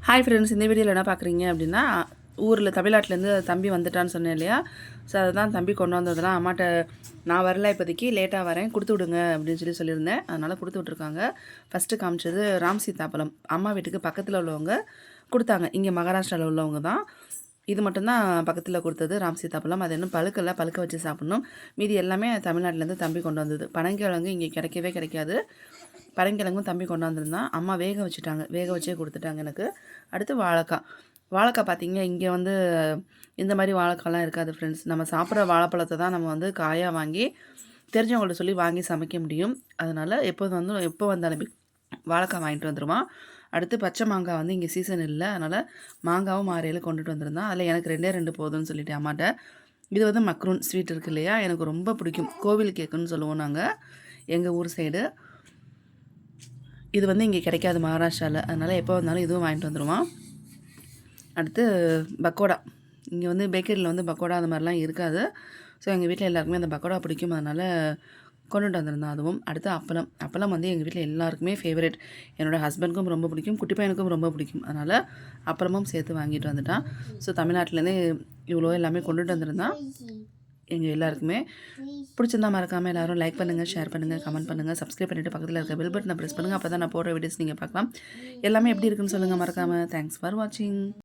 Hi friends, இந்த வீடியோவில் என்ன பார்க்குறீங்க அப்படின்னா, ஊரில் தமிழ்நாட்டிலேருந்து தம்பி வந்துட்டான்னு சொன்னேன் இல்லையா? ஸோ அதுதான் தம்பி கொண்டு வந்ததெல்லாம் அம்மாட்ட நான் வரல, இப்போதைக்கு லேட்டாக வரேன், கொடுத்து விடுங்க அப்படின்னு சொல்லியிருந்தேன். அதனால் கொடுத்து விட்ருக்காங்க. ஃபஸ்ட்டு காமிச்சது ராம் சீதாப்பழம். அம்மா வீட்டுக்கு பக்கத்தில் உள்ளவங்க கொடுத்தாங்க. இங்கே மகாராஷ்டிராவில் உள்ளவங்க தான். இது மட்டும்தான் பக்கத்தில் கொடுத்தது ராம் சீதாப்பழம். அது இன்னும் பழுக்கலை, பழுக்க வச்சு சாப்பிட்ணும். மீதி எல்லாமே தமிழ்நாட்டிலேருந்து தம்பி கொண்டு வந்தது. பனங்கிழங்கு இங்கே கிடைக்கவே கிடைக்காது. பனங்கிழங்கும் தம்பி கொண்டு வந்திருந்தான். அம்மா வேக வச்சுட்டாங்க, வேக வச்சே கொடுத்துட்டாங்க எனக்கு. அடுத்து வாழைக்காய். வாழைக்காய் பார்த்தீங்க, இங்கே வந்து இந்த மாதிரி வாழைக்காய்லாம் இருக்காது ஃப்ரெண்ட்ஸ். நம்ம சாப்பிட்ற வாழைப்பழத்தை தான் நம்ம வந்து காயாக வாங்கி தெரிஞ்சவங்கள்ட்ட சொல்லி வாங்கி சமைக்க முடியும். அதனால் எப்போ வந்தாலுமே வாழைக்காய் வாங்கிட்டு வந்துடுவான். அடுத்து பச்சை மாங்காய் வந்து இங்கே சீசன் இல்லை, அதனால் மாங்காவும் மாரையில் கொண்டுட்டு வந்திருந்தான். அதில் எனக்கு 2 போதும்னு சொல்லிட்டு அம்மாட்ட. இது வந்து மக்ரூன் ஸ்வீட் இருக்குது இல்லையா, எனக்கு ரொம்ப பிடிக்கும். கோவில் கேக்குன்னு சொல்லுவோம் நாங்கள் எங்கள் ஊர் சைடு. இது வந்து இங்கே கிடைக்காது மகாராஷ்டிராவில், அதனால் எப்போ வந்தாலும் இதுவும் வாங்கிட்டு வந்துடுவான். அடுத்து பக்கோடா. இங்கே வந்து பேக்கரியில் வந்து பக்கோடா அந்த மாதிரிலாம் இருக்காது. ஸோ எங்கள் வீட்டில் எல்லாருக்குமே அந்த பக்கோடா பிடிக்கும், அதனால் கொண்டுட்டு வந்திருந்தான் அதுவும். அடுத்து அப்பளம். அப்பளம் வந்து எங்கள் வீட்டில் எல்லாருக்குமே ஃபேவரட். என்னோடய ஹஸ்பண்டுக்கும் ரொம்ப பிடிக்கும், குட்டி பையனுக்கும் ரொம்ப பிடிக்கும். அதனால் அப்பளமும் சேர்த்து வாங்கிட்டு வந்துட்டான். ஸோ தமிழ்நாட்டிலேருந்து இவ்வளோ எல்லாமே கொண்டுட்டு வந்திருந்தான். எங்கள் எல்லாருக்குமே பிடிச்சிருந்தா மறக்காமல் எல்லோரும் லைக் பண்ணுங்கள், ஷேர் பண்ணுங்கள், கமெண்ட் பண்ணுங்கள், சப்ஸ்கிரைப் பண்ணிவிட்டு பக்கத்தில் இருக்க பெல் பட்டனை ப்ரெஸ் பண்ணுங்கள். அப்போ தான் நான் போடுற வீடியோஸ் நீங்கள் பார்க்கலாம். எல்லாமே எப்படி இருக்குன்னு சொல்லுங்கள் மறக்காமல். தேங்க்ஸ் ஃபார் வாட்சிங்.